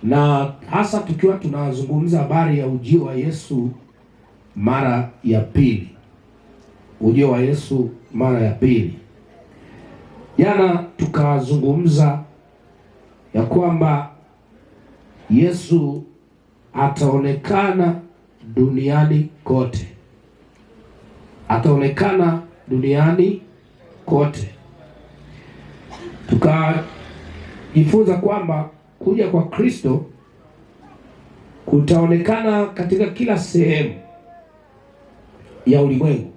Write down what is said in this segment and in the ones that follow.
na hasa tukiwa tunazungumza habari ya ujio wa Yesu mara ya pili. Ujio wa Yesu mara ya pili. Jana tukazungumza ya kwamba Yesu ataonekana duniani kote. Ataonekana duniani kote. Tukajifunza kwamba kuja kwa Kristo kutaonekana katika kila sehemu ya ulimwengu.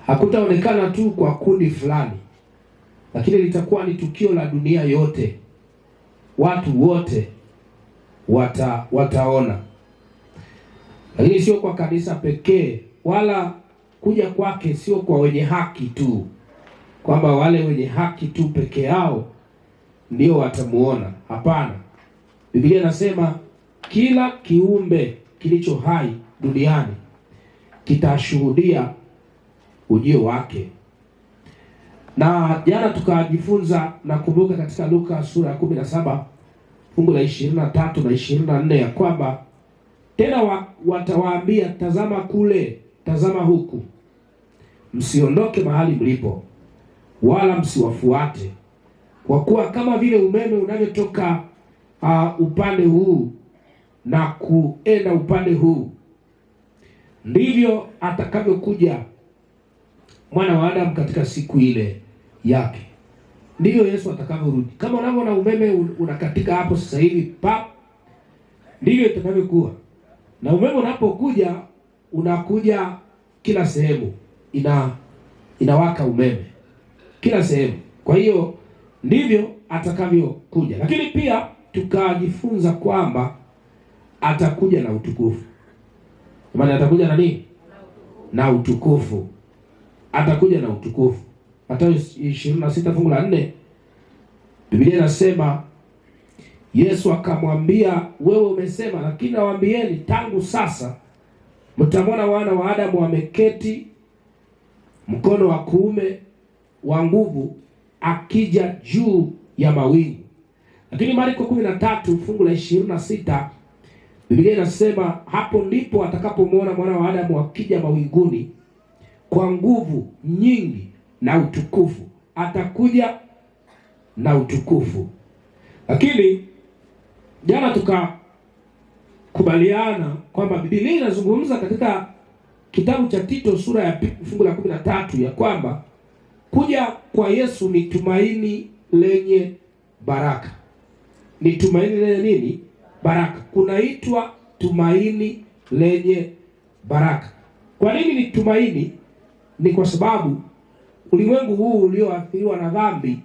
Hakutaonekana tu kwa kundi fulani, lakini litakuwa ni tukio la dunia yote. Watu wote wataona. Lakini sio kwa kanisa pekee, wala kuja kwake sio kwa wenye haki tu, kwamba wale wenye haki tu peke yao ndio watamuona. Hapana. Biblia inasema kila kiumbe kilicho hai duniani kitashuhudia ujio wake. Na jana tukajifunza na kumbuka katika Luka sura ya 17 fungu la 23 na 24 ya kwamba tena watawaambia, tazama kule, tazama huku, msiondoke mahali mlipo, wala msiwafuate, kwa kuwa kama vile umeme unavyotoka upande huu na kuenda upande huu, ndivyo atakavyokuja Mwana wa Adamu katika siku ile yake. Ndivyo Yesu atakavyorudi. Kama unavyoona umeme unakatika hapo sasa hivi pa, ndivyo itakavyokuwa. Na umeme unapokuja unakuja kila sehemu, inawaka umeme kila sehemu. Kwa hiyo ndivyo atakavyokuja. Lakini pia tukajifunza kwamba atakuja na utukufu. Maana atakuja na nini? Na utukufu. Atakuja na utukufu. Mathayo 26 fungu la 4, Biblia inasema Yesu akamwambia, wewe umesema, lakini nawaambieni tangu sasa mtamwona Mwana wa Adamu ameketi mkono wa kuume wa nguvu, akija juu ya mawingu. Lakini Marko 13 fungu la 26, Biblia inasema hapo ndipo atakapomwona Mwana wa Adamu akija mawinguni kwa nguvu nyingi na utukufu. Atakuja na utukufu. Lakini jana tukakubaliana kwamba Biblia inazungumza katika kitabu cha Tito sura ya fungu la 13 ya kwamba kuja kwa Yesu ni tumaini lenye baraka. Ni tumaini lenye nini? Baraka. Kunaitwa tumaini lenye baraka. Kwa nini ni tumaini? Ni kwa sababu ulimwengu huu ulioathiriwa na dhambi,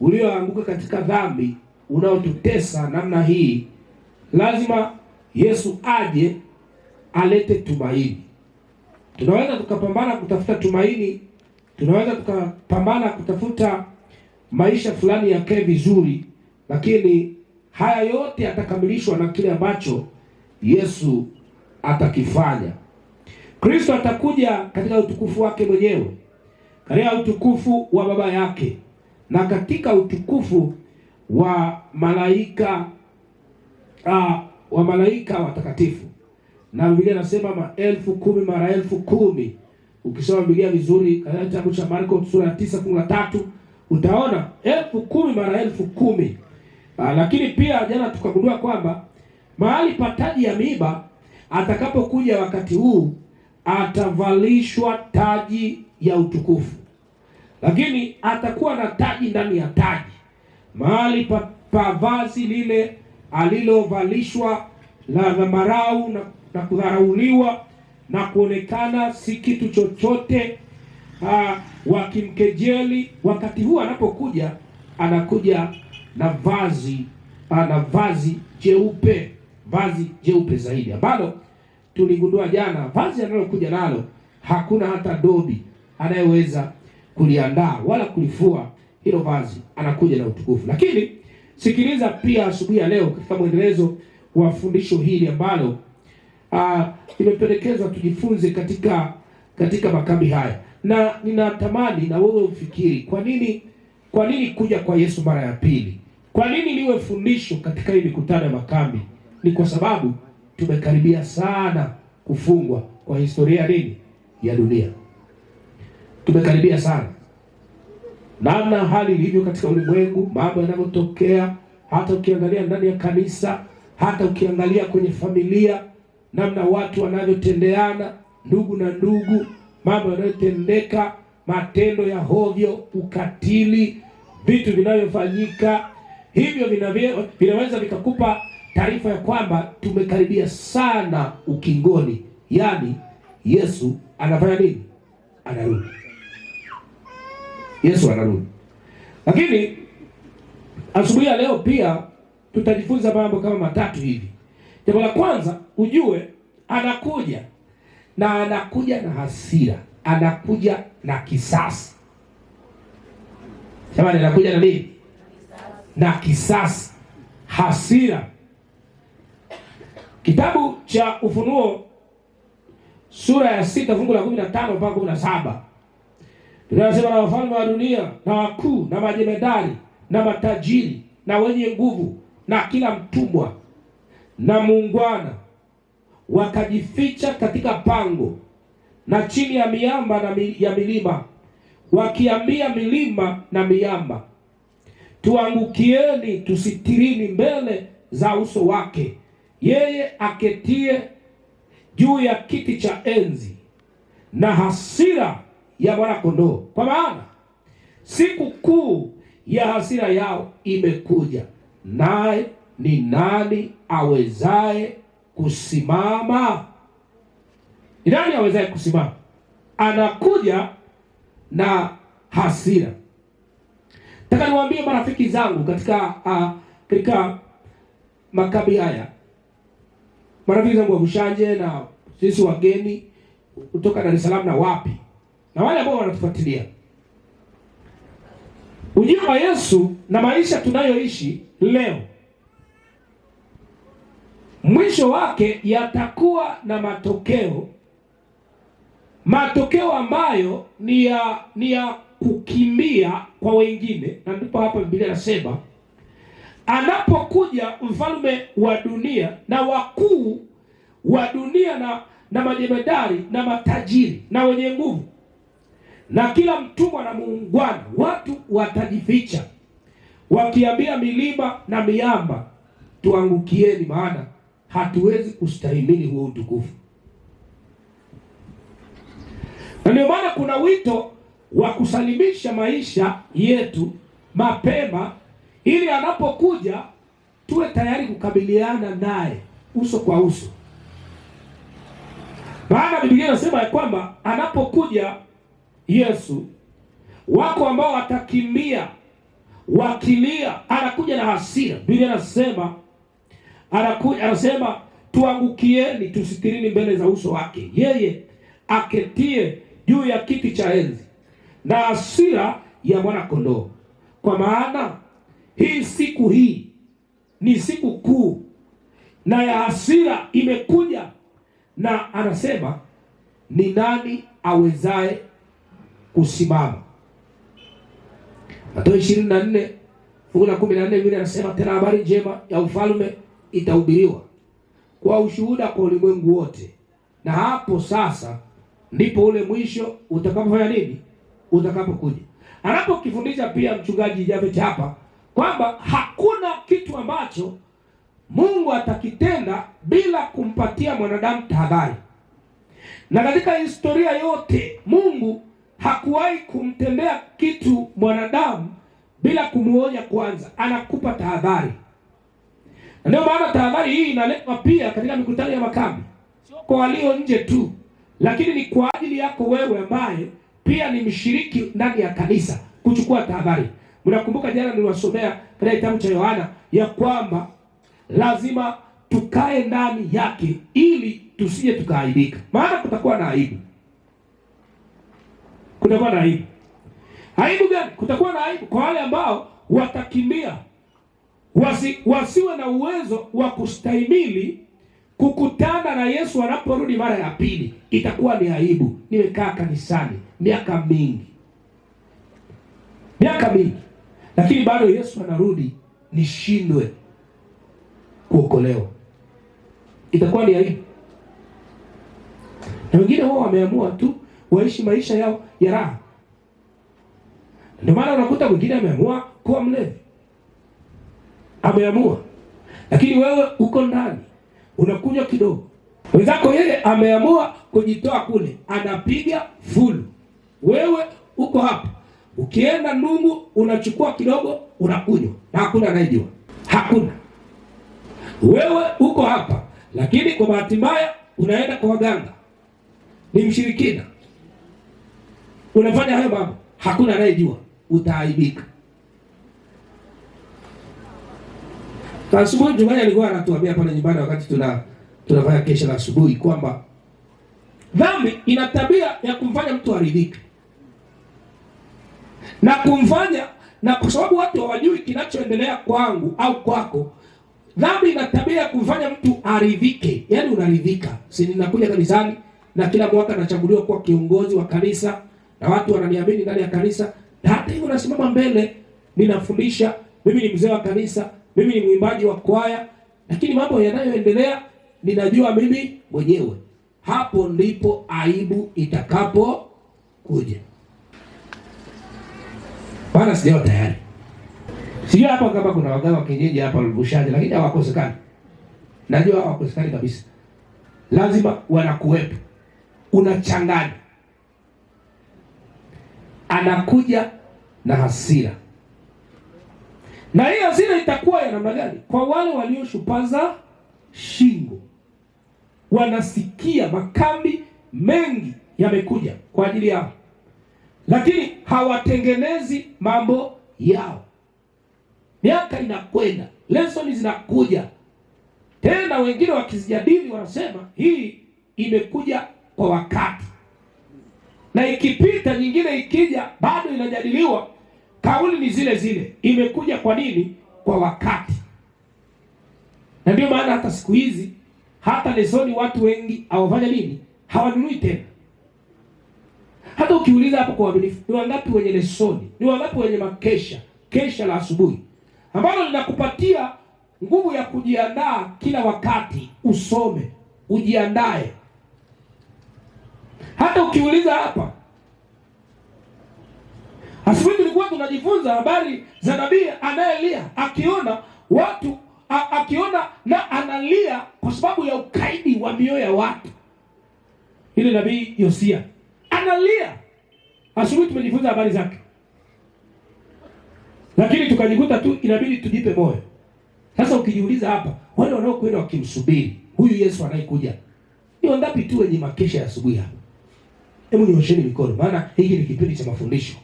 ulioanguka katika dhambi, unaotutesa namna hii, lazima Yesu aje alete tumaini. Tunaweza tukapambana kutafuta tumaini, tunaweza tukapambana kutafuta maisha fulani yakae vizuri, lakini haya yote yatakamilishwa na kile ambacho Yesu atakifanya. Kristo atakuja katika utukufu wake mwenyewe, katika utukufu wa Baba yake, na katika utukufu wa malaika watakatifu. Na Biblia inasema maelfu 10 mara elfu 10. Ukisoma Biblia vizuri katika kitabu cha Marko sura ya 9 fungu la 3, utaona 10,000 mara elfu 10. Lakini pia jana tukagundua kwamba mahali pa taji ya miiba atakapokuja wakati huu atavalishwa taji ya utukufu. Lakini atakuwa na taji ndani ya taji. Mahali pa vazi lile alilovalishwa la dhambarau na kudharauliwa na kuonekana si kitu chochote, wakimkejeli, wakati huu anapokuja anakuja na vazi jeupe zaidi, ambalo tuligundua jana vazi analokuja nalo hakuna hata dobi anayeweza kuliandaa wala kulifua hilo vazi. Anakuja na utukufu. Lakini sikiliza pia asubuhi ya leo katika mwendelezo wa fundisho hili ambalo imependekezwa tujifunze katika makambi haya, na ninatamani na wewe ufikiri kwa nini kuja kwa Yesu mara ya pili. Kwa nini niwe fundisho katika hii mikutano ya makambi? Ni kwa sababu tumekaribia sana kufungwa kwa historia nini ya dunia. Tumekaribia sana. Namna hali ilivyo katika ulimwengu, mambo yanayotokea, hata ukiangalia ndani ya kanisa, hata ukiangalia kwenye familia, namna watu wanavyotendeana, ndugu na ndugu, mambo yanayotendeka, matendo ya hovyo, ukatili, vitu vinavyofanyika, hivyo vinaweza vikakupa taarifa ya kwamba tumekaribia sana ukingoni. Yaani Yesu anafanya nini? Anarudi. Yesu anarudi. Lakini asubuhi ya leo pia tutajifunza mambo kama matatu hivi. Jambo la kwanza, ujue anakuja na hasira, anakuja na kisasi. Jamani, anakuja na nini? Na kisasi, hasira. Kitabu cha Ufunuo sura ya 6 fungu la 15 mpaka 17. Tunasema, na wafalme wa dunia na wakuu na majemadari na matajiri na wenye nguvu na kila mtumwa na muungwana wakajificha katika pango na chini ya miamba ya milima, wakiambia milima na miamba, tuangukieni, tusitirini mbele za uso wake, yeye aketie juu ya kiti cha enzi na hasira ya Mwana-Kondoo, kwa maana siku kuu ya hasira yao imekuja, naye ni nani awezaye kusimama? Ni nani awezaye kusimama? Anakuja na hasira. Nataka niwaambie marafiki zangu katika makambi haya, marafiki zangu wa Bushanje na sisi wageni kutoka Dar es Salaam na wapi, na wale ambao wanatufuatilia, ujio wa Yesu na maisha tunayoishi leo, mwisho wake yatakuwa na matokeo ambayo ni ya kukimbia kwa wengine. Na ndipo hapa Biblia inasema anapokuja mfalme wa dunia na wakuu wa dunia na majemadari na matajiri na wenye nguvu na kila mtumwa na muungwana, watu watajificha wakiambia milima na miamba, tuangukieni, maana hatuwezi kustahimili huo utukufu. Na ndio maana kuna wito wa kusalimisha maisha yetu mapema, ili anapokuja tuwe tayari kukabiliana naye uso kwa uso. Maana Biblia inasema ya kwamba anapokuja Yesu, wako ambao watakimbia wakilia, anakuja na hasira. Biblia anasema tuangukieni, tusitirini mbele za uso wake, yeye aketie juu ya kiti cha enzi na hasira ya Mwana-Kondoo. Kwa maana siku hii ni siku kuu na ya hasira imekuja, na anasema ni nani awezaye kusimama? Mathayo 24 fungu la 14 vile anasema, tena habari njema ya ufalme itahubiriwa kwa ushuhuda kwa ulimwengu wote, na hapo sasa ndipo ule mwisho utakapofanya nini? Utakapokuja. Anapokifundisha pia mchungaji Javeth hapa kwamba hakuna kitu ambacho Mungu atakitenda bila kumpatia mwanadamu tahadhari. Na katika historia yote Mungu hakuwahi kumtendea kitu mwanadamu bila kumuonya kwanza, anakupa tahadhari. Na ndio maana tahadhari hii inaletwa pia katika mikutano ya makambi, sio kwa walio nje tu, lakini ni kwa ajili yako wewe ambaye pia ni mshiriki ndani ya kanisa, kuchukua tahadhari. Mnakumbuka jana niliwasomea katika kitabu cha Yohana ya kwamba lazima tukae ndani yake ili tusije tukaaibika, maana kutakuwa na aibu. Kutakuwa na aibu. Aibu gani? Kutakuwa na aibu kwa wale ambao watakimbia, wasiwe na uwezo wa kustahimili kukutana na Yesu anaporudi mara ya pili. Itakuwa ni aibu. Nimekaa kanisani miaka mingi, lakini bado Yesu anarudi, nishindwe kuokolewa. Itakuwa ni aibu. Na wengine wao wameamua tu waishi maisha yao ya raha. Ndio maana unakuta mwingine ameamua kuwa mlevi. Ameamua. Lakini wewe uko ndani, unakunywa kidogo. Wenzako yeye ameamua kujitoa kule, anapiga full. Wewe uko hapa. Ukienda Ndungu unachukua kidogo unakunywa na hakuna anayejua. Hakuna. Wewe uko hapa, lakini kwa bahati mbaya unaenda kwa waganga. Ni mshirikina. Unafanya hayo mambo, hakuna anayejua, utaaibika. Asubuhi mchungaji alikuwa anatuambia pale nyumbani wakati tunafanya kesha la asubuhi kwamba dhambi ina tabia ya kumfanya mtu aridhike. Na kumfanya, na kwa sababu watu hawajui kinachoendelea kwangu au kwako, dhambi ina tabia ya kumfanya mtu aridhike. Yaani unaridhika. Si ninakuja kanisani na kila mwaka nachaguliwa kuwa kiongozi wa kanisa na watu wananiamini ndani ya kanisa. Na hata hivyo nasimama mbele, ninafundisha, mimi ni mzee wa kanisa, mimi ni mwimbaji wa kwaya, lakini mambo yanayoendelea ninajua mimi mwenyewe. Hapo ndipo aibu itakapo kuja. Bana, sijawa tayari. Sijui hapa kama kuna waganga wa kienyeji hapa Lubushaji, lakini hawakosekani. Najua hawakosekani kabisa. Lazima wanakuwepo. Unachanganya. Anakuja na hasira. Na hii hasira itakuwa ya namna gani? Kwa wale walioshupaza shingo. Wanasikia makambi mengi yamekuja kwa ajili yao, lakini hawatengenezi mambo yao. Miaka inakwenda, lessons zinakuja tena, wengine wakizijadili wanasema hii imekuja kwa wakati, na ikipita nyingine ikija bado inajadiliwa, kauli ni zile zile, imekuja kwa nini? Kwa wakati. Na ndio maana hata siku hizi hata lesoni watu wengi hawafanya nini? Hawanunui tena. Hata ukiuliza hapo kwa waaminifu, ni wangapi wenye lesoni? Ni wangapi wenye kesha la asubuhi ambalo linakupatia nguvu ya kujiandaa kila wakati, usome, ujiandae. Hata ukiuliza hapa, asubuhi tulikuwa tunajifunza habari za nabii anayelia, akiona watu akiona na analia kwa sababu ya ukaidi wa mioyo ya watu. Ile nabii Yosia analia. Asubuhi tumejifunza habari zake, lakini tukajikuta tu inabidi tujipe moyo. Sasa ukijiuliza hapa, wale wanaokwenda wakimsubiri huyu Yesu anayekuja, ni wangapi tu wenye makesha ya asubuhi hapa? Hebu nyosheni mikono, maana hiki ni kipindi cha mafundisho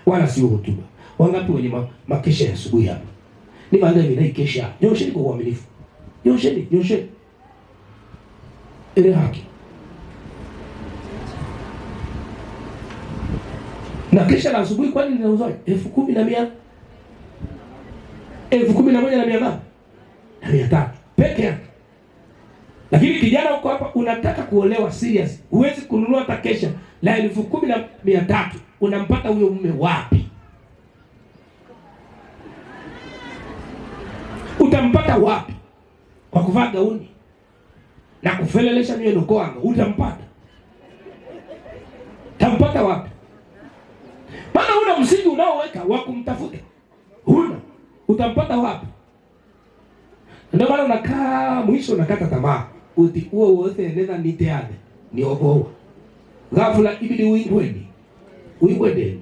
wala sio hotuba. Wangapi wenye makesha ya asubuhi hapa? Ni maana mimi kesha. Nyosheni kwa uaminifu. Nyosheni. Ile haki. Na kesha la asubuhi kwani linauzwa 10,100? 11,300 peke yake. Lakini kijana uko hapa unataka kuolewa serious, huwezi kununua hata kesha la 10,300. Unampata huyo mume wapi? Utampata wapi? Kwa kuvaa gauni na kufelelesha nywele kwanga, utampata? Tampata wapi? Maana una msingi unaoweka wa kumtafuta. Utampata wapi? Ndio maana unakaa mwisho unakata tamaa. Uti huo wote nenda niteane. Ni oboa. Ghafla ibidi uingwende.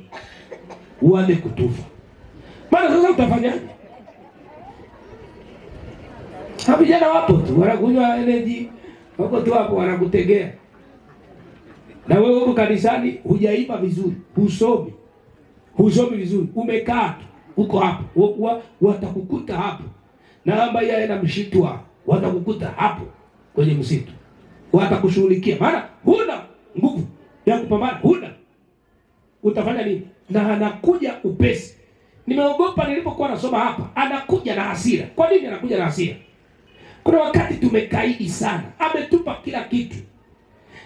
Uanze kutufa. Maana sasa utafanyaje? Hapo vijana wapo tu wanakunywa energy, wako tu hapo wanakutegea. Na wewe uko kanisani hujaiba vizuri, husomi vizuri, umekaa tu uko hapo, watakukuta hapo. Na ambaye anaenda mshitwa, watakukuta hapo kwenye msitu. Watakushughulikia, maana huna nguvu ya kupambana, huna. Utafanya nini? Na anakuja upesi. Nimeogopa nilipokuwa nasoma hapa, anakuja na hasira. Kwa nini anakuja na hasira? Kuna wakati tumekaidi sana. Ametupa kila kitu.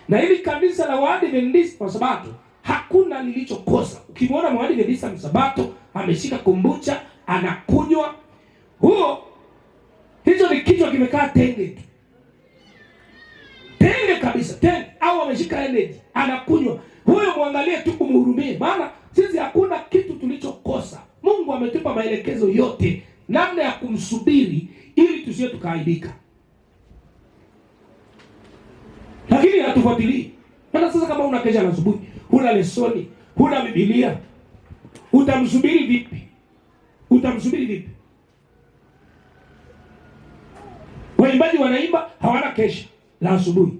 Na hili kanisa la Waadventista wa Sabato hakuna lilichokosa. Ukimwona Waadventista wa Sabato ameshika kombucha, anakunywa, Hicho ni kichwa kimekaa tenge kabisa, tenge, au ameshika energy anakunywa. Huyo muangalie tu, kumhurumie, maana sisi hakuna kitu tulichokosa. Mungu ametupa maelekezo yote namna ya kumsubiri ili tusiwe tukaaibika, lakini hatufuatilii. Maana sasa kama una kesha na asubuhi, huna lesoni, huna Biblia, utamsubiri vipi? Waimbaji wanaimba, hawana kesha la asubuhi.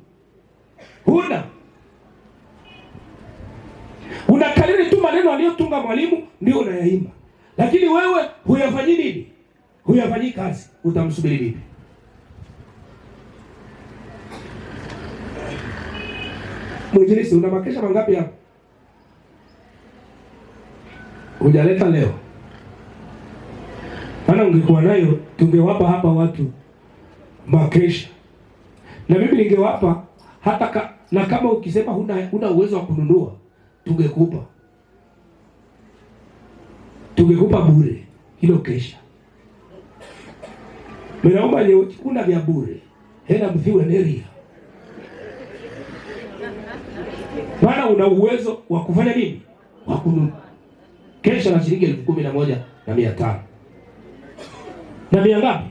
Unakariri tu maneno aliyotunga mwalimu ndio unayaimba, lakini wewe huyafanyi nini? Huyafanyi kazi. Utamsubiri vipi? Mwinjilisti, una makesha mangapi hapo? Hujaleta leo. Maana ungekuwa nayo tungewapa hapa watu makesha, na mimi ningewapa hata na kama ukisema huna uwezo wa kununua, tungekupa bure hilo kesha. Mnaomba leo kuna vya bure, hela mthiwe neria. Maana una uwezo wa kufanya nini? Wa kununua kesha na shilingi 11,500 na mia ngapi?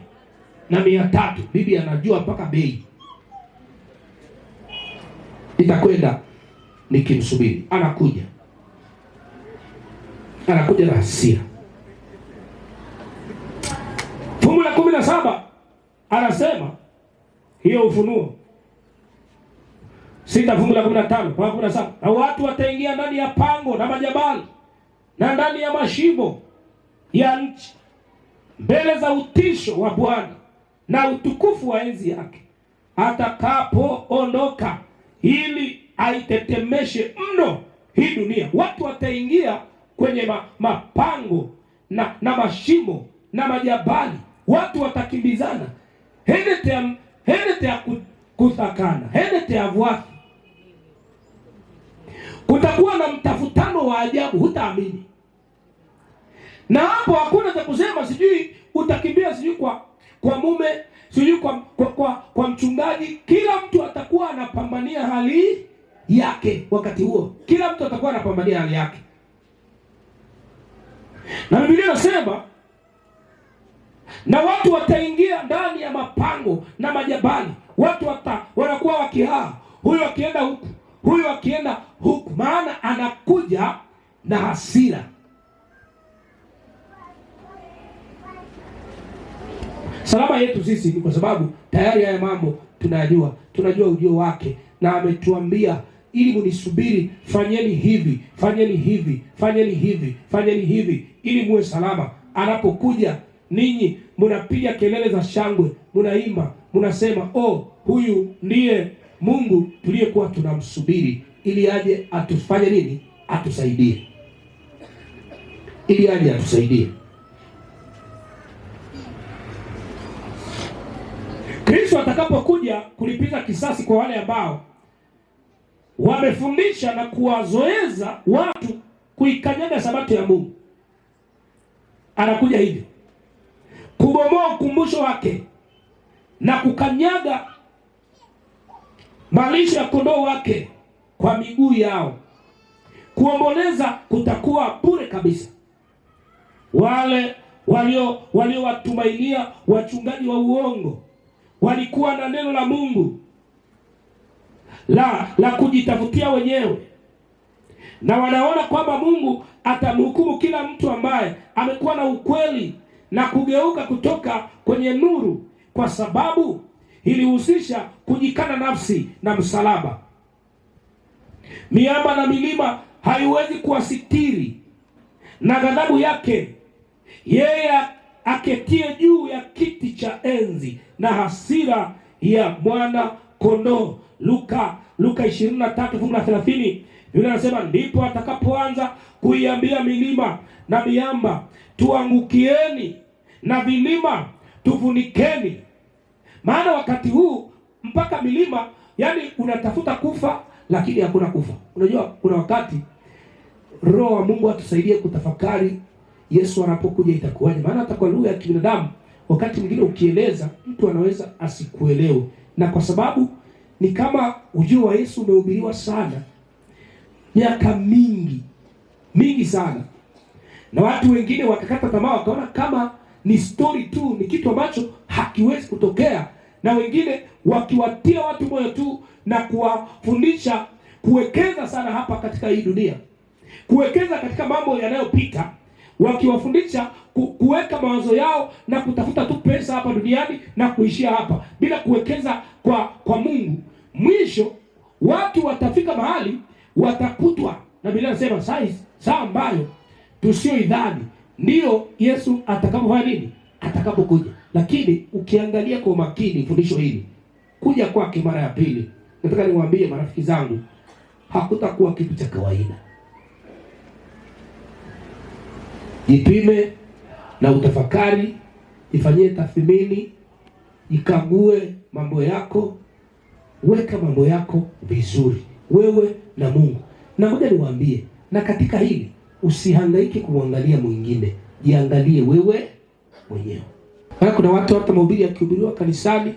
Na 300. Bibi anajua mpaka bei itakwenda nikimsubiri. Anakuja na hasira. Fungu la 17 anasema hiyo Ufunuo 6 fungu la 15 kwa 17, na watu wataingia ndani ya pango na majabali na ndani ya mashimo ya nchi, mbele za utisho wa Bwana na utukufu wa enzi yake, atakapoondoka ili aitetemeshe mno hii dunia. Watu wataingia kwenye mapango na mashimo na majabali. Watu watakimbizana, henete ya kuthakana, henete ya vwaki. Kutakuwa na mtafutano wa ajabu, hutaamini. Na hapo hakuna cha kusema sijui utakimbia sijui kwa mume, sijui kwa mchungaji. Kila mtu atakuwa anapambania hali yake wakati huo. Kila mtu atakuwa anapambania hali yake. Na Biblia inasema na watu wataingia ndani ya mapango na majabali. Watu wanakuwa wakihaa, huyu akienda huku, huyu akienda huku, maana anakuja na hasira. Salama yetu sisi ni kwa sababu tayari haya mambo tunajua ujio wake, na ametuambia ili munisubiri, fanyeni hivi, fanyeni hivi, fanyeni hivi, fanyeni hivi, ili muwe salama. Anapokuja ninyi mnapiga kelele za shangwe, mnaimba, mnasema huyu ndiye Mungu tuliyekuwa tunamsubiri, ili aje atufanye nini? Atusaidie, ili aje atusaidie. Kristo atakapokuja kulipiza kisasi kwa wale ambao wamefundisha na kuwazoeza watu kuikanyaga sabato ya Mungu. Anakuja hivi kubomoa ukumbusho wake na kukanyaga malisho ya kondoo wake kwa miguu yao. Kuomboleza kutakuwa bure kabisa. Wale waliowatumainia wachungaji wa uongo walikuwa na neno la Mungu la kujitafutia wenyewe, na wanaona kwamba Mungu atamhukumu kila mtu ambaye amekuwa na ukweli na kugeuka kutoka kwenye nuru, kwa sababu ilihusisha kujikana nafsi na msalaba. Miamba na milima haiwezi kuwasitiri na ghadhabu yake yeye aketie juu ya kiti cha enzi na hasira ya mwana kondoo. Luka 23:30 yule anasema, ndipo atakapoanza kuiambia milima na miamba, tuangukieni, na vilima tufunikeni. Maana wakati huu mpaka milima, yani unatafuta kufa lakini hakuna kufa. Unajua kuna wakati Roho wa Mungu atusaidie kutafakari Yesu anapokuja itakuwaje. Maana hata kwa lugha ya kibinadamu wakati mwingine ukieleza mtu anaweza asikuelewe, na kwa sababu ni kama ujio wa Yesu umehubiriwa sana miaka mingi sana, na watu wengine wakakata tamaa, wakaona kama ni story tu, ni kitu ambacho hakiwezi kutokea, na wengine wakiwatia watu moyo tu na kuwafundisha kuwekeza sana hapa katika hii dunia, kuwekeza katika mambo yanayopita, wakiwafundisha kuweka mawazo yao na kutafuta tu pesa hapa duniani na kuishia hapa bila kuwekeza kwa Mungu. Mwisho watu watafika mahali watakutwa na Biblia inasema saa ambayo tusioidhani ndio Yesu atakapofanya nini? Atakapokuja. Lakini ukiangalia kwa makini fundisho hili, kuja kwake mara ya pili, nataka niwaambie marafiki zangu, hakutakuwa kitu cha kawaida. Jipime na utafakari, ifanyie tathmini, ikague mambo yako, weka mambo yako vizuri wewe na Mungu. Na ngoja niwaambie, na katika hili usihangaike kumwangalia mwingine, jiangalie wewe mwenyewe. Kuna watu hata mahubiri yakihubiriwa kanisani,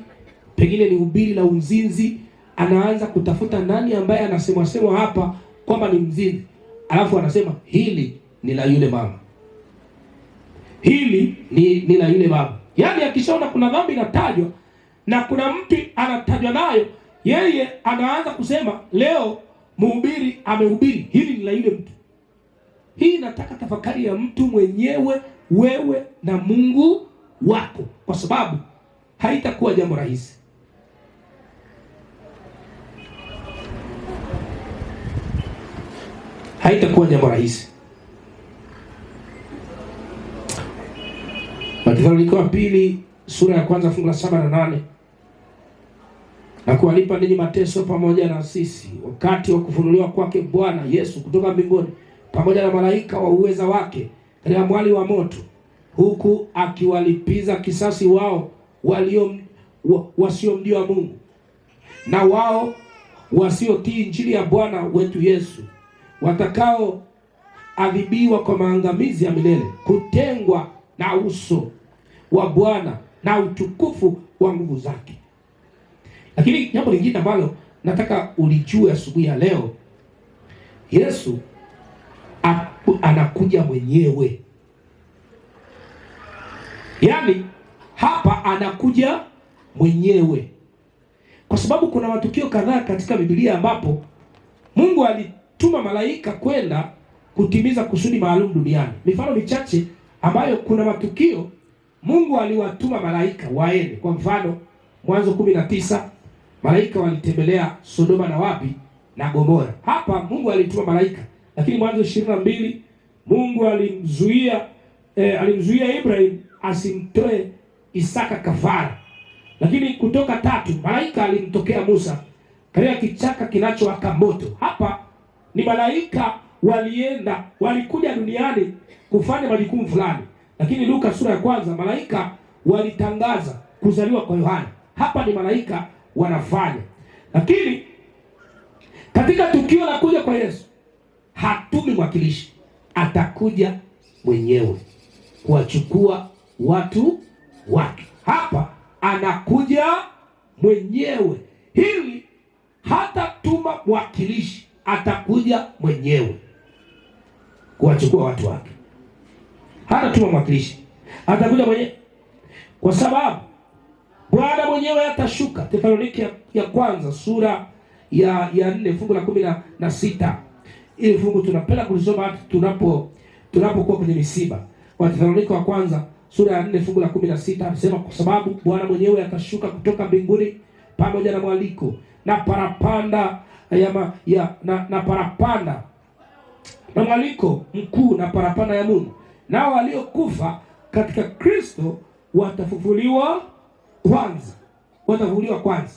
pengine ni hubiri la uzinzi, anaanza kutafuta nani ambaye anasemwa hapa kwamba ni mzinzi, alafu anasema hili ni la yule mama, hili ni la yule baba. Yaani akishaona kuna dhambi inatajwa na kuna mtu anatajwa nayo, yeye anaanza kusema leo mhubiri amehubiri hili ni la yule mtu. Hii nataka tafakari ya mtu mwenyewe, wewe na Mungu wako, kwa sababu haitakuwa jambo rahisi. Haitakuwa jambo rahisi. Wathesalonike wa pili sura ya kwanza fungu la 7 na 8. Na kuwalipa ninyi mateso pamoja na sisi wakati wa kufunuliwa kwake Bwana Yesu kutoka mbinguni, pamoja na malaika wa uweza wake katika mwali wa moto, huku akiwalipiza kisasi wao wasiomjua Mungu na wao wasiotii injili ya Bwana wetu Yesu, watakao adhibiwa kwa maangamizi ya milele, kutengwa na uso wa Bwana na utukufu wa nguvu zake. Lakini jambo lingine ambalo nataka ulijue asubuhi ya leo, Yesu anakuja mwenyewe. Yaani hapa anakuja mwenyewe, kwa sababu kuna matukio kadhaa katika Biblia ambapo Mungu alituma malaika kwenda kutimiza kusudi maalum duniani. Mifano michache ambayo kuna matukio Mungu aliwatuma malaika waende. Kwa mfano Mwanzo 19, malaika walitembelea Sodoma na wapi? Na Gomora. Hapa Mungu alituma malaika. Lakini Mwanzo 22 Mungu alimzuia Ibrahim asimtoe Isaka kafara. Lakini Kutoka 3 malaika alimtokea Musa katika kichaka kinachowaka moto. Hapa ni malaika walikuja duniani kufanya majukumu fulani. Lakini Luka sura ya kwanza malaika walitangaza kuzaliwa kwa Yohana. Hapa ni malaika wanafanya. Lakini katika tukio la kuja kwa Yesu, hatumi mwakilishi, atakuja mwenyewe kuwachukua watu wake. Hapa anakuja mwenyewe. Hili hata tuma mwakilishi, atakuja mwenyewe kuwachukua watu wake. Hata tuma mwakilishi, atakuja mwenyewe, kwa sababu Bwana mwenyewe atashuka. Thesalonike ya kwanza sura ya 4 fungu la 16. Ili fungu tunapenda kulisoma tunapokuwa kwenye misiba. Wathesalonike wa kwanza sura ya 4 fungu la 16 anasema, kwa sababu Bwana mwenyewe atashuka kutoka mbinguni pamoja na mwaliko na parapanda na parapanda na mwaliko mkuu na parapanda ya Mungu, nao waliokufa katika Kristo watafufuliwa kwanza. Watafufuliwa kwanza.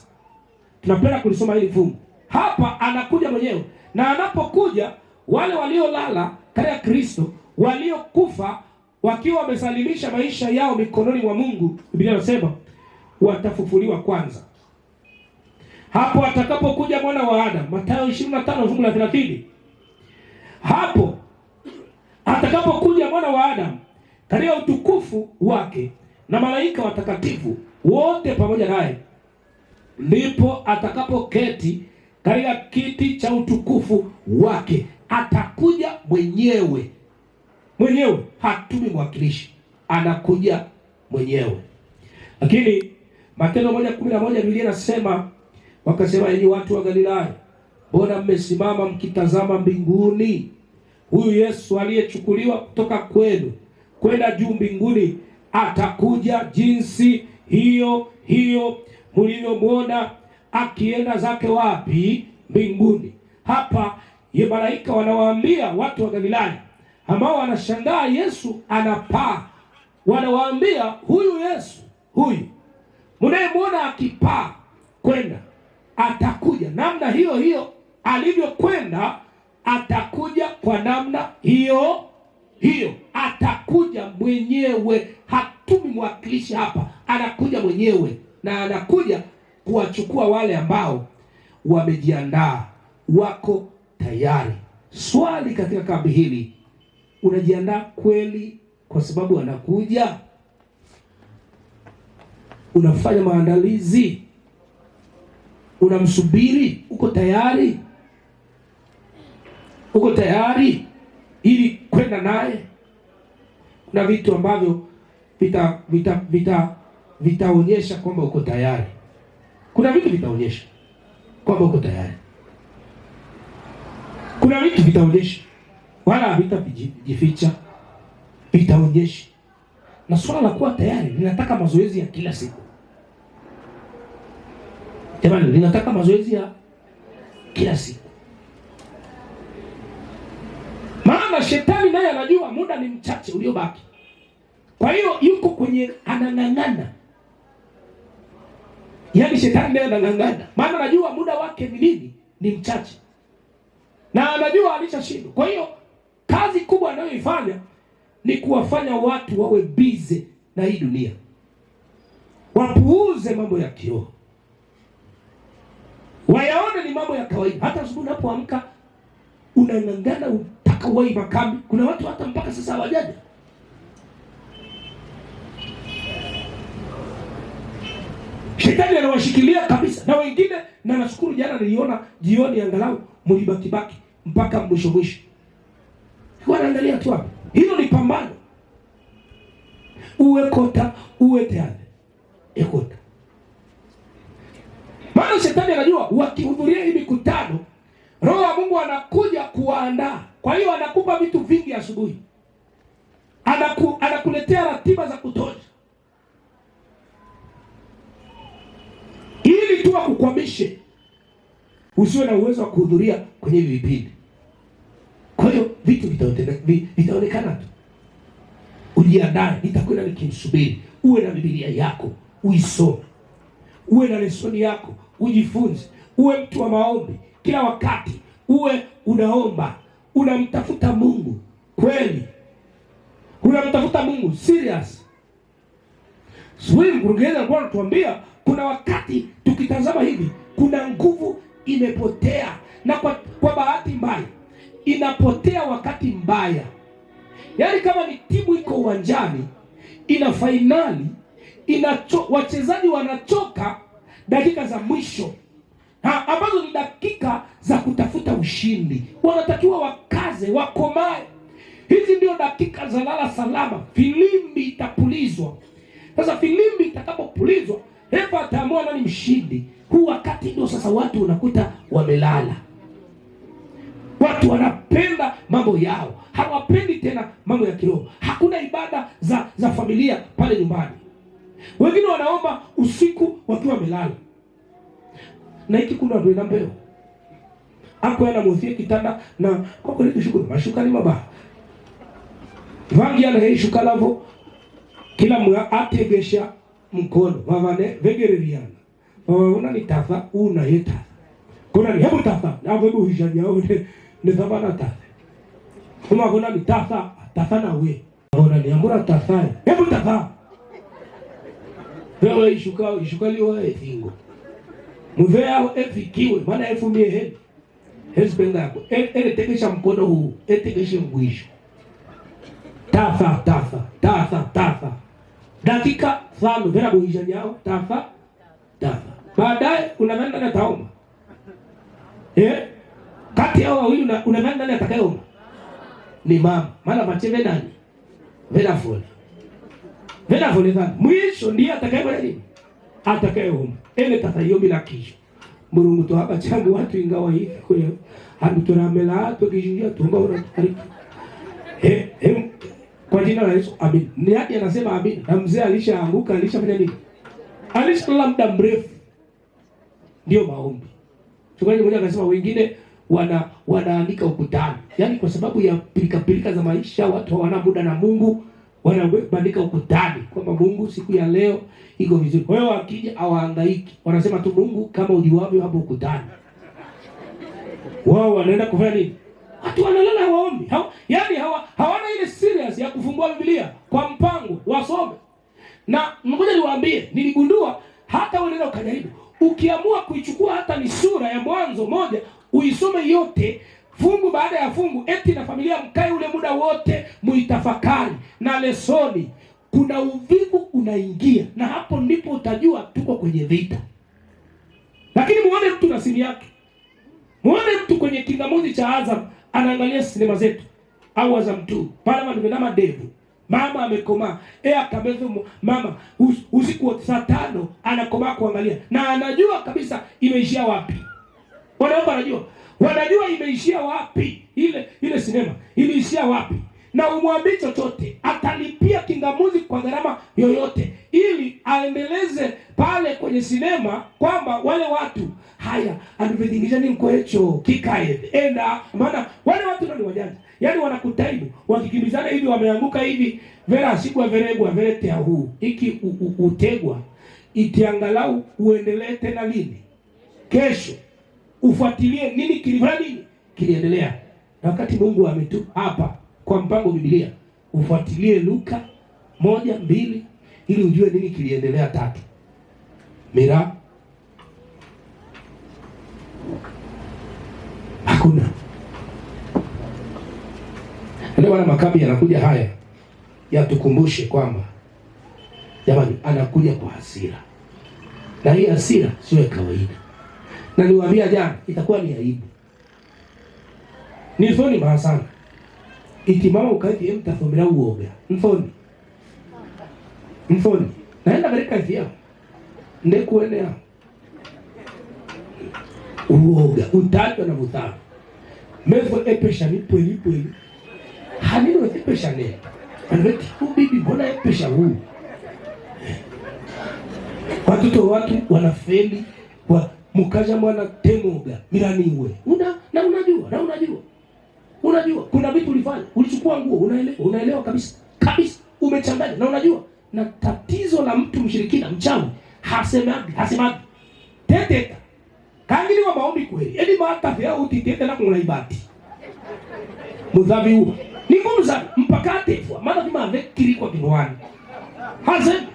Tunapenda kulisoma hili fungu. Hapa anakuja mwenyewe, na anapokuja wale waliolala katika Kristo, waliokufa wakiwa wamesalimisha maisha yao mikononi mwa Mungu, Biblia inasema watafufuliwa kwanza. Hapo atakapokuja mwana wa Adamu, Mathayo 25 fungu la 30. Hapo atakapokuja mwana wa Adamu katika utukufu wake na malaika watakatifu wote pamoja naye, ndipo atakapoketi katika kiti cha utukufu wake. Atakuja mwenyewe. Mwenyewe, hatumi mwakilishi, anakuja mwenyewe. Lakini Matendo 1:11 Biblia inasema, wakasema, enyi watu wa Galilaya, mbona mmesimama mkitazama mbinguni? Huyu Yesu aliyechukuliwa kutoka kwenu kwenda juu mbinguni atakuja jinsi hiyo hiyo mlivyomwona akienda zake wapi? Mbinguni. Hapa ye malaika wanawaambia watu wa Galilaya ambao wanashangaa Yesu anapaa, wanawaambia huyu Yesu huyu mnayemwona akipaa kwenda, atakuja namna hiyo hiyo alivyokwenda, atakuja kwa namna hiyo hiyo. Atakuja mwenyewe, hatumi mwakilishi hapa, anakuja mwenyewe, na anakuja kuwachukua wale ambao wamejiandaa, wako tayari. Swali katika kambi hili, unajiandaa kweli kwa sababu anakuja? Unafanya maandalizi? Unamsubiri? Uko tayari? Uko tayari ili kwenda naye? Kuna vitu ambavyo vitaonyesha kwamba uko tayari. Kuna vitu vitaonyesha kwamba uko tayari. Kuna vitu vitaonyesha, wala havitajificha, vitaonyesha. Na swala la kuwa tayari linataka mazoezi ya kila siku. Jamani, linataka mazoezi ya kila siku. Maana shetani naye anajua muda ni mchache uliobaki. Kwa hiyo yuko kwenye anang'ang'ana. Yaani shetani naye anang'ang'ana. Maana anajua muda wake ni nini? Ni mchache. Na anajua alishashindwa. Kwa hiyo kazi kubwa anayoifanya ni kuwafanya watu wawe busy na hii dunia. Wapuuze mambo ya kiroho. Wayaone ni mambo ya kawaida. Hata asubuhi unapoamka unang'ang'ana utaka uwahi makambi. Kuna watu hata mpaka sasa hawajaja. Shetani anawashikilia kabisa. Na wengine, na nashukuru jana niliona jioni angalau mlibaki mpaka mwisho. Wanaangalia tu hapo. Hilo ni pambano. Uwe kota, uwe tayari. Ekota. Maana shetani anajua wakihudhuria hii mikutano, Roho wa Mungu anakuja kuwaandaa. Kwa hiyo anakupa vitu vingi asubuhi. Anakuletea ratiba za kutosha, ili tu akukwamishe usiwe na uwezo wa kuhudhuria kwenye hivi vipindi. Kwa hiyo vitu vitaonekana tu. Ujiandae, nitakwenda nikimsubiri. Uwe na Biblia yako, uisome. Uwe na lesoni yako, ujifunze. Uwe mtu wa maombi kila wakati. Uwe unaomba, unamtafuta Mungu kweli. Unamtafuta Mungu serious. Swali mkurugenzi alikuwa anatuambia kuna wakati tukitazama hivi, kuna nguvu imepotea, na kwa bahati mbaya inapotea wakati mbaya. Yaani kama ni timu iko uwanjani ina finali, wachezaji wanachoka dakika za mwisho, ambazo ni dakika za kutafuta ushindi. Wanatakiwa wakaze, wakomae. Hizi ndio dakika za lala salama. Filimbi itapulizwa. Sasa filimbi itakapopulizwa, refa ataamua nani mshindi. Huu wakati ndio sasa watu unakuta wamelala. Watu wanapenda mambo yao, hawapendi tena mambo ya kiroho. Hakuna ibada za familia pale nyumbani. Wengine wanaomba usiku wakiwa wamelala. Na hiki kuna watu inambeo. Ako yana muthie kitanda na kwa kweli kushukuru mashuka ni mabaya. Vangi ana hei shuka lavo, kila mga ategesha mkono wavane vegereriana. Una tafa, una yeta. Kuna ni hebu tafa, na hebu hijanya ule ne thabana tafa. Kuma kuna ni tafa na we. Ona ni ambura tafa. Hebu tafa. Wewe ishuka liwa ethingo. Muvea efikiwe maana efumie hedi. Hezbenga yako. Tegesha mkono huu, tegesha mwisho. Tafa. Data dakika 5 vera boisha yao tafa. Baadaye unadhani nani ataomba? Kati yao wawili unadhani nani atakayeomba? Ni mama. Maana macheve nani? Vera fole sana. Mwisho ndiye atakayeomba nini? Atakayeomba. Ele tatayombi la kisho. Mungu to hapa changu watu ingawa hivi kwa hiyo hatuturamela tukijingia tumba unatariki. Kwa jina la Yesu amin. Ni hadi anasema amin. Na mzee alishaanguka, alishafanya nini? Alishalala muda mrefu. Ndio maombi. Chungaji mmoja akasema wengine wanaandika ukutani. Yaani kwa sababu ya pilika za maisha watu hawana muda na Mungu, wanabandika ukutani kwamba Mungu siku ya leo iko vizuri. Kwa hiyo akija hawahangaiki. Wanasema tu Mungu kama ujiwavyo hapo ukutani. Wao wanaenda kufanya nini? Watu wanalala waombi. Yaani hawana ile serious ya kufungua Biblia kwa mpango wasome. Na ngoja niwaambie, niligundua hata wewe unaweza ukajaribu. Ukiamua kuichukua hata ni sura ya Mwanzo moja, uisome yote fungu baada ya fungu, eti na familia mkae ule muda wote muitafakari na lesoni, kuna uvivu unaingia, na hapo ndipo utajua tuko kwenye vita. Lakini muone mtu na simu yake, muone mtu kwenye kingamuzi cha Azam anaangalia sinema zetu au Azam 2 pale mandugu Devu, mama amekomaa akabezo mama usiku wa saa 5 anakomaa kuangalia, na anajua kabisa imeishia wapi. Wanajua imeishia wapi, ile sinema iliishia wapi, na umwambie chochote atalipia kingamuzi kwa gharama yoyote ili aendeleze pale kwenye sinema kwamba wale watu haya alividingisha ni mkoecho kikae enda. Maana wale watu ni wajanja, yaani wanakutaibu wakikimbizana hivi, wameanguka hivi, vera sikwa veregwa verete ya huu iki utegwa itiangalau uendelee tena lini kesho, ufuatilie nini kiliendelea. Na wakati Mungu ametu hapa kwa mpango Biblia, ufuatilie Luka 1-2 ili ujue nini kiliendelea 3. Mira hakuna. Ndio wana makabi yanakuja haya yatukumbushe kwamba jamani, anakuja kwa hasira, na hii hasira sio kawaida. Na niwaambia jana, itakuwa ni aibu. Nifoni mahasana itimama ukaiti mtathomera uoga mfoni naenda barika vya ndekuenea uoga utajwa na mutano mevo epesha ni pweli hanino epesha ne anweti ubibi mbona epesha huu. Watoto watu wanafeli kwa mukaja mwana temoga miraniwe unajua kuna vitu ulifanya, ulichukua nguo, unaelewa kabisa umechanganya, na unajua. Na tatizo la mtu mshirikina mchawi hasemagi teteta kangili wa maombi kweli edi maata vya utitete na kunaibati mudhabi huu ni ngumu sana mpaka atefwa maana kima avekiri kwa kinwani hasema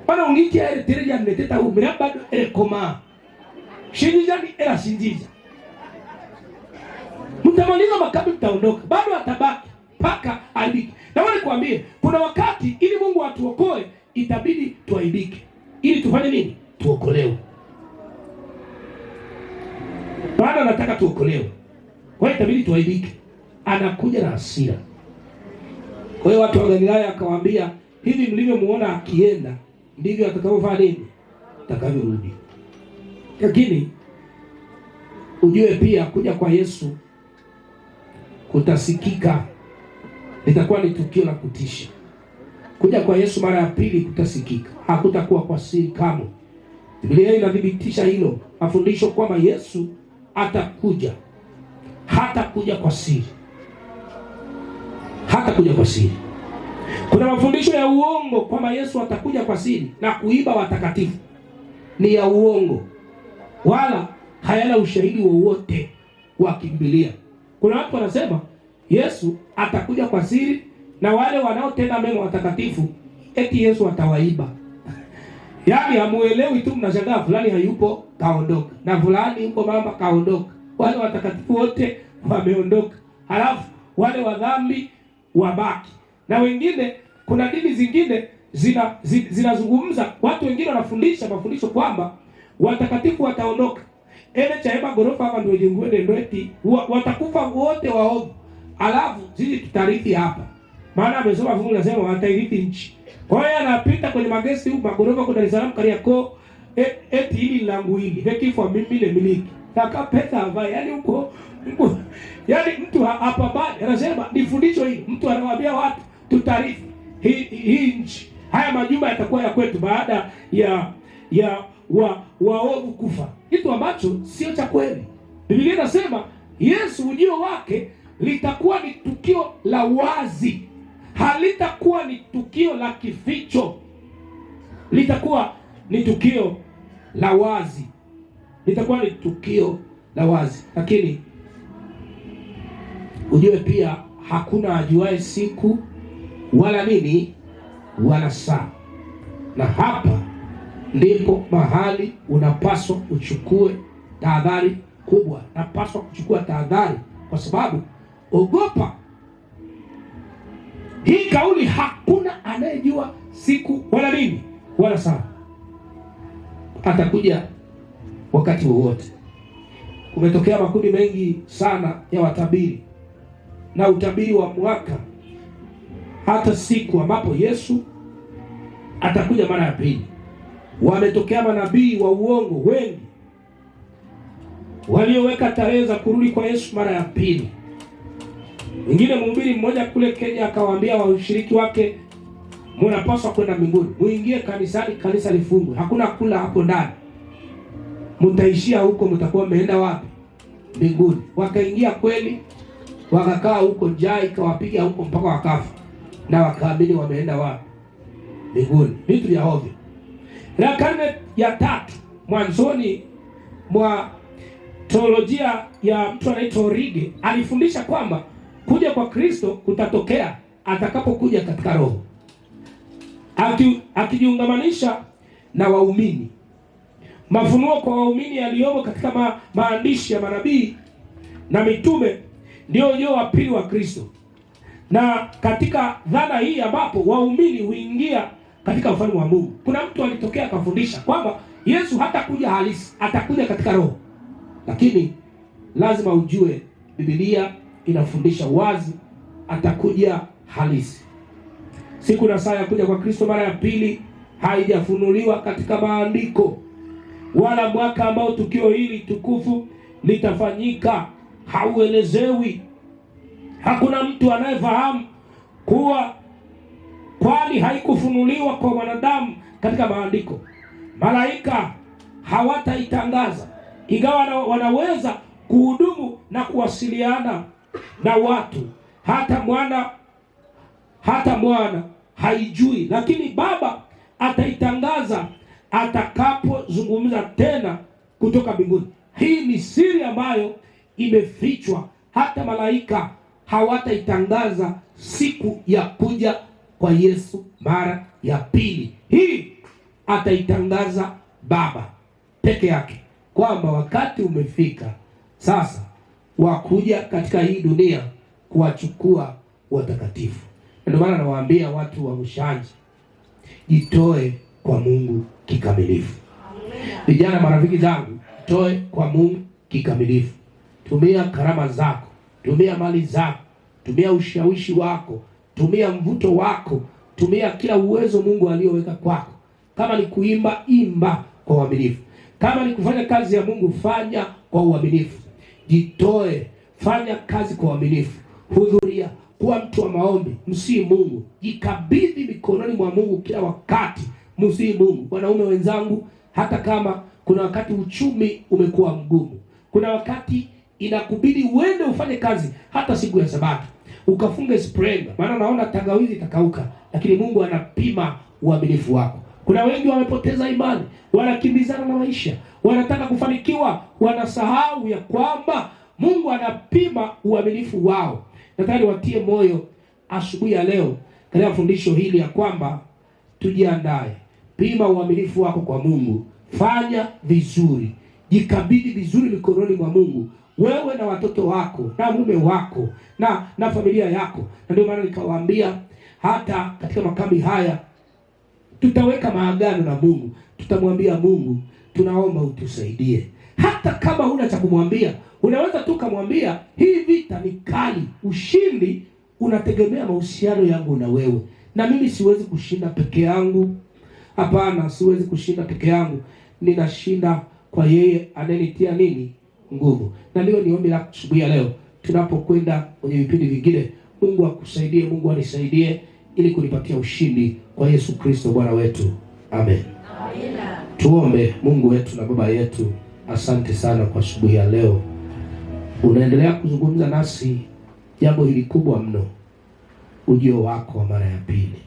wana ungikia ele tereja neteta huu mirabado ele koma shinjija ni ele shinjija. Mtamaliza makabi mtaondoka, bado atabaki paka aibike. Na wale kuambie kuna wakati ili Mungu atuokoe itabidi tuaibike ili tufanye nini? Tuokolewe. Bado anataka tuokolewe, kwa hiyo itabidi tuaibike. Anakuja na hasira. Kwa hiyo watu wa Galilaya akawaambia, hivi mlivyomuona akienda ndivyo atakavyofanya nini? Atakavyorudi. Lakini ujue pia kuja kwa Yesu kutasikika, litakuwa ni tukio la kutisha. Kuja kwa Yesu mara ya pili kutasikika, hakutakuwa kwa siri kamwe. Biblia inadhibitisha hilo, mafundisho kwamba Yesu atakuja, hatakuja kwa siri, hatakuja kwa siri. Kuna mafundisho ya uongo kwamba Yesu atakuja kwa siri na kuiba watakatifu, ni ya uongo, wala hayana ushahidi wowote wa Biblia. Kuna watu wanasema Yesu atakuja kwa siri na wale wanaotenda mema watakatifu eti Yesu atawaiba. Yaani hamuelewi tu, mnashangaa fulani hayupo kaondoka, na fulani yuko mama kaondoka. Wale watakatifu wote wameondoka. Halafu wale wa dhambi wabaki. Na wengine, kuna dini zingine zinazungumza. Watu wengine wanafundisha mafundisho kwamba watakatifu wataondoka ene chaema gorofa hapa ndio jengwe ndio eti watakufa wote waovu, alafu sisi tutarithi hapa. Maana amesoma fungu nasema watarithi nchi. Kwa hiyo anapita kwenye magesti huko magorofa kwa Dar es Salaam Kariakoo, eti hili langu hili hekifo mimi ile miliki taka pesa hapa, yani huko yani mtu hapa bali anasema ni fundisho hili, mtu anawaambia watu tutarithi hii nchi, haya majumba yatakuwa ya kwetu baada ya waovu kufa, kitu ambacho sio cha kweli. Biblia inasema Yesu ujio wake litakuwa ni tukio la wazi, halitakuwa ni tukio la kificho, litakuwa ni tukio la wazi, litakuwa ni tukio la wazi. Lakini ujue pia hakuna ajuaye siku wala nini wala saa, na hapa ndipo mahali unapaswa uchukue tahadhari kubwa. Napaswa kuchukua tahadhari kwa sababu ogopa hii kauli, hakuna anayejua siku wala nini wala saa, atakuja wakati wowote. Kumetokea makundi mengi sana ya watabiri na utabiri wa mwaka, hata siku ambapo Yesu atakuja mara ya pili. Wametokea manabii wa uongo wengi walioweka tarehe za kurudi kwa Yesu mara ya pili. Mwingine mhubiri mmoja kule Kenya akawaambia washiriki wake, mnapaswa kwenda mbinguni, muingie kanisani, kanisa lifungwe, hakuna kula hapo ndani, mtaishia huko, mtakuwa mmeenda wapi? Mbinguni. Wakaingia kweli, wakakaa huko, njaa ikawapiga huko mpaka wakafa, na wakaamini wameenda wapi? Mbinguni. Vitu vya ovyo. Na karne ya 3 mwanzoni mwa teolojia ya mtu anaitwa Orige alifundisha kwamba kuja kwa Kristo kutatokea atakapokuja katika roho, akijiungamanisha na waumini. Mafunuo kwa waumini yaliyomo katika maandishi ya manabii na mitume ndio ujio wa pili wa Kristo. Na katika dhana hii ambapo waumini huingia katika ufalme wa Mungu, kuna mtu alitokea akafundisha kwamba Yesu hatakuja halisi, atakuja katika roho. Lakini lazima ujue Biblia inafundisha wazi atakuja halisi. Siku na saa ya kuja kwa Kristo mara ya pili haijafunuliwa katika maandiko, wala mwaka ambao tukio hili tukufu litafanyika hauelezewi. Hakuna mtu anayefahamu kuwa, kwani haikufunuliwa kwa wanadamu katika maandiko. Malaika hawataitangaza, ingawa wanaweza kuhudumu na kuwasiliana na watu. Hata mwana haijui, lakini Baba ataitangaza atakapozungumza tena kutoka mbinguni. Hii ni siri ambayo imefichwa. Hata malaika hawataitangaza siku ya kuja kwa Yesu mara ya pili. Hii ataitangaza Baba peke yake, kwamba wakati umefika sasa wakuja katika hii dunia kuwachukua watakatifu. Ndio maana nawaambia watu wa Mshanji, jitoe kwa Mungu kikamilifu. Vijana, marafiki zangu, jitoe kwa Mungu kikamilifu. Tumia karama zako, tumia mali zako, tumia ushawishi wako, tumia mvuto wako, tumia kila uwezo Mungu aliyoweka kwako. Kama ni kuimba, imba kwa uaminifu. Kama ni kufanya kazi ya Mungu, fanya kwa uaminifu. Jitoe, fanya kazi kwa uaminifu. Hudhuria, kuwa mtu wa maombi, msii Mungu. Jikabidhi mikononi mwa Mungu kila wakati, msii Mungu. Wanaume wenzangu, hata kama kuna wakati uchumi umekuwa mgumu, kuna wakati inakubidi uende ufanye kazi hata siku ya Sabato, ukafunge sprenga, maana naona tangawizi itakauka, lakini Mungu anapima uaminifu wako. Kuna wengi wamepoteza imani, wanakimbizana na maisha, wanataka kufanikiwa, wanasahau ya kwamba Mungu anapima uaminifu wao. Nataka niwatie moyo asubuhi ya leo katika fundisho hili ya kwamba tujiandae. Pima uaminifu wako kwa Mungu, fanya vizuri, jikabidhi vizuri mikononi mwa Mungu, wewe na watoto wako na mume wako na familia yako. Na ndio maana nikawaambia hata katika makambi haya tutaweka maagano na Mungu, tutamwambia Mungu, tunaomba utusaidie. Hata kama huna cha kumwambia, unaweza tu kumwambia, hii vita ni kali, ushindi unategemea mahusiano yangu na wewe, na mimi siwezi kushinda peke yangu. Hapana, siwezi kushinda peke yangu, ninashinda kwa yeye anayenitia nini? Nguvu. Na ndio ni ombi la asubuhi ya leo, tunapokwenda kwenye vipindi vingine. Mungu akusaidie, Mungu anisaidie ili kunipatia ushindi kwa Yesu Kristo Bwana wetu. Amen. Amina. Tuombe. Mungu wetu na Baba yetu, asante sana kwa asubuhi ya leo. Unaendelea kuzungumza nasi jambo hili kubwa mno, ujio wako wa mara ya pili.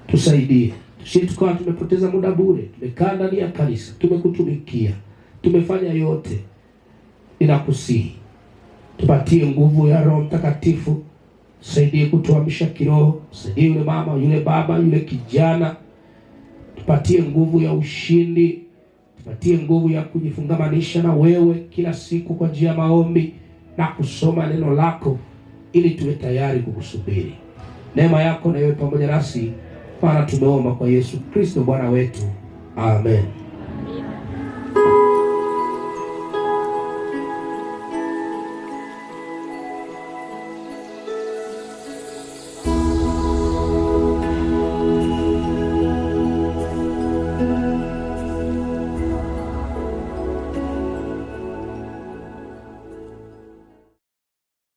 Tusaidie, tusije tukawa tumepoteza muda bure. Tumekaa ndani ya kanisa, tumekutumikia, tumefanya yote. Ninakusihi, tupatie nguvu ya Roho Mtakatifu. Tusaidie kutuamsha kiroho. Tusaidie yule mama, yule baba, yule kijana. Tupatie nguvu ya ushindi. Tupatie nguvu ya kujifungamanisha na wewe kila siku kwa njia ya maombi na kusoma neno lako, ili tuwe tayari kukusubiri. Neema yako na iwe pamoja nasi. Bwana, tumeomba kwa Yesu Kristo Bwana wetu. Amen.